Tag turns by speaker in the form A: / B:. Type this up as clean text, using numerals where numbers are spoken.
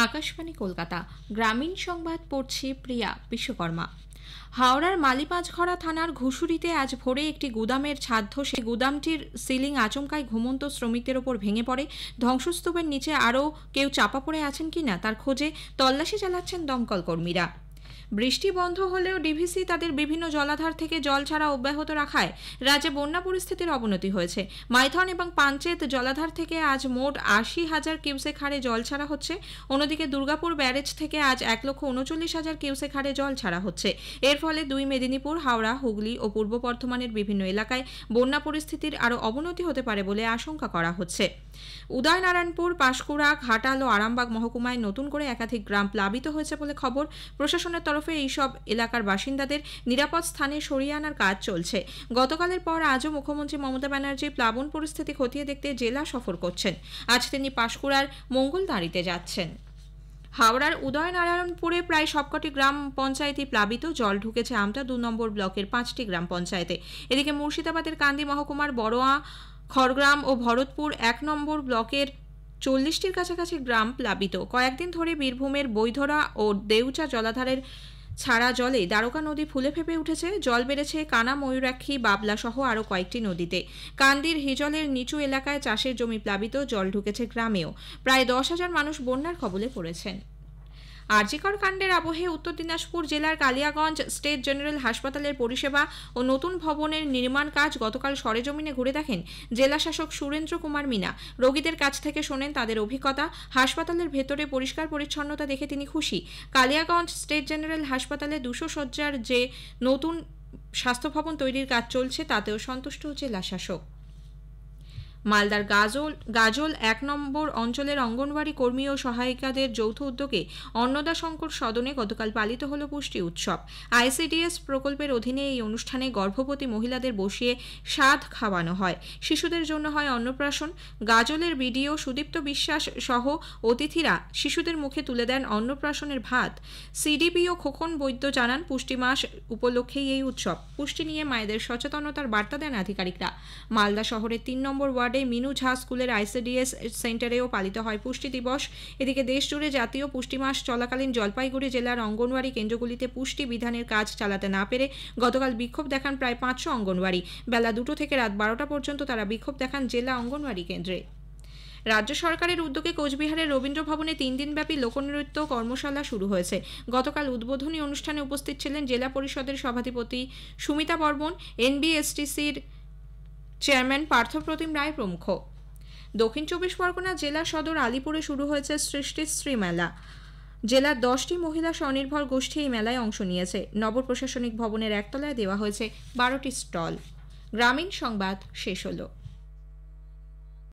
A: আকাশবাণী কলকাতা। গ্রামীণ সংবাদ পড়ছি প্রিয়া বিশ্বকর্মা। হাওড়ার মালিপাঁচঘড়া থানার ঘুষুরিতে আজ ভোরে একটি গুদামের ছাদ ধসে গুদামটির সিলিং আচমকায় ঘুমন্ত শ্রমিকদের ওপর ভেঙে পড়ে। ধ্বংসস্তূপের নিচে আরও কেউ চাপা পড়ে আছেন কিনা তার খোঁজে তল্লাশি চালাচ্ছেন দমকল কর্মীরা। বৃষ্টি বন্ধ হলেও ডিভিসি তাদের বিভিন্ন জলাধার থেকে জল ছাড়া অব্যাহত রাখায় রাজ্যে বন্যা পরিস্থিতির অবনতি হয়েছে। মাইথন এবং পাঞ্চেত জলাধার থেকে আজ মোট ৮০,০০০ কিউসেক হারে জল ছাড়া হচ্ছে। অন্যদিকে দুর্গাপুর ব্যারেজ থেকে আজ ১,৩৯,০০০ কিউসেক হারে জল ছাড়া হচ্ছে। এর ফলে দুই মেদিনীপুর, হাওড়া, হুগলি ও পূর্ব বর্ধমানের বিভিন্ন এলাকায় বন্যা পরিস্থিতির আরও অবনতি হতে পারে বলে আশঙ্কা করা হচ্ছে। উদয়নারায়ণপুর, পাঁশকুড়া, ঘাটাল ও আরামবাগ মহকুমায় নতুন করে একাধিক গ্রাম প্লাবিত হয়েছে বলে খবর। প্রশাসনের তরফে এইসব এলাকার বাসিন্দাদের নিরাপদ স্থানে সরিয়ে আনার কাজ চলছে। গতকালের পর আজও মুখ্যমন্ত্রী মমতা ব্যানার্জি প্লাবন পরিস্থিতি খতিয়ে দেখতে জেলা সফর করছেন। আজ তিনি পাঁশকুড়ার মঙ্গলদাঁড়িতে যাচ্ছেন। হাওড়ার উদয়নারায়ণপুরে প্রায় সবকটি গ্রাম পঞ্চায়েতই প্লাবিত। জল ঢুকেছে আমতা ২ নম্বর ব্লকের ৫টি গ্রাম পঞ্চায়েতে। এদিকে মুর্শিদাবাদের কান্দি মহকুমার বড়োয়া, খড়গ্রাম ও ভরতপুর ১ নম্বর ব্লকের ৪০টির কাছাকাছি গ্রাম প্লাবিত। কয়েকদিন ধরে বীরভূমের বৈধরা ও দেউচা জলাধারের ছাড়া জলে দ্বারকা নদী ফুলে ফেপে উঠেছে। জল বেড়েছে কানা, ময়ূরাক্ষী, বাবলা সহ আরও কয়েকটি নদীতে। কান্দির হিজলের নিচু এলাকায় চাষের জমি প্লাবিত। জল ঢুকেছে গ্রামেও। প্রায় ১০,০০০ মানুষ বন্যার কবলে পড়েছেন। আরজিকর কাণ্ডের আবহে উত্তর দিনাজপুর জেলার কালিয়াগঞ্জ স্টেট জেনারেল হাসপাতালের পরিষেবা ও নতুন ভবনের নির্মাণ কাজ গতকাল সরেজমিনে ঘুরে দেখেন জেলা শাসক সুরেন্দ্র কুমার মিনা। রোগীদের কাছ থেকে শোনেন তাদের অভিজ্ঞতা। হাসপাতালের ভেতরে পরিষ্কার পরিচ্ছন্নতা দেখে তিনি খুশি। কালিয়াগঞ্জ স্টেট জেনারেল হাসপাতালে ২০০ শয্যার যে নতুন স্বাস্থ্য ভবন তৈরির কাজ চলছে তাতেও সন্তুষ্ট জেলা শাসক। মালদার গাজল ১ নম্বর অঞ্চলের অঙ্গনওয়াড়ি কর্মী ও সহায়িকাদের যৌথ উদ্যোগে অন্নদা শঙ্কর সদনে গতকাল পালিত হল পুষ্টি উৎসব। আইসিডিএস প্রকল্পের অধীনে এই অনুষ্ঠানে গর্ভবতী মহিলাদের বসিয়ে স্বাদ খাওয়ানো হয়। শিশুদের জন্য হয় অন্নপ্রাশন। গাজলের বিডিও সুদীপ্ত বিশ্বাস সহ অতিথিরা শিশুদের মুখে তুলে দেন অন্নপ্রাশনের ভাত। সিডিপিও খোকন বৈদ্য জানান, পুষ্টি মাস উপলক্ষেই এই উৎসব। পুষ্টি নিয়ে মায়েদের সচেতনতার বার্তা দেন আধিকারিকরা। মালদা শহরের ৩ নম্বর ওয়ার্ডে মিনু ঝা স্কুলের আইসিডিএস সেন্টারেও পালিত হয় পুষ্টি দিবস। এদিকে দেশজুড়ে জাতীয় পুষ্টি মাস চলাকালীন জলপাইগুড়ি জেলার অঙ্গনওয়াড়ি কেন্দ্রগুলিতে পুষ্টি বিধানের কাজ চালাতে না পেরে গতকাল বিক্ষোভ দেখান প্রায় ৫০০ অঙ্গনওয়াড়ি। বেলা ২টো থেকে রাত ১২টা পর্যন্ত তারা বিক্ষোভ দেখান জেলা অঙ্গনওয়াড়ি কেন্দ্রে। রাজ্য সরকারের উদ্যোগে কোচবিহারের রবীন্দ্র ভবনে ৩ দিনব্যাপী লোকনৃত্য কর্মশালা শুরু হয়েছে। গতকাল উদ্বোধনী অনুষ্ঠানে উপস্থিত ছিলেন জেলা পরিষদের সভাধিপতি সুমিতা বর্মন, এনবিএসটিসির চেয়ারম্যান পার্থপ্রতিম রায় প্রমুখ। দক্ষিণ চব্বিশ পরগনা জেলা সদর আলিপুরে শুরু হয়েছে সৃষ্টিশ্রী মেলা। জেলার ১০টি মহিলা স্বনির্ভর গোষ্ঠী এই মেলায় অংশ নিয়েছে। নব প্রশাসনিক ভবনের একতলায় দেওয়া হয়েছে ১২টি স্টল। গ্রামীণ সংবাদ শেষ হলো।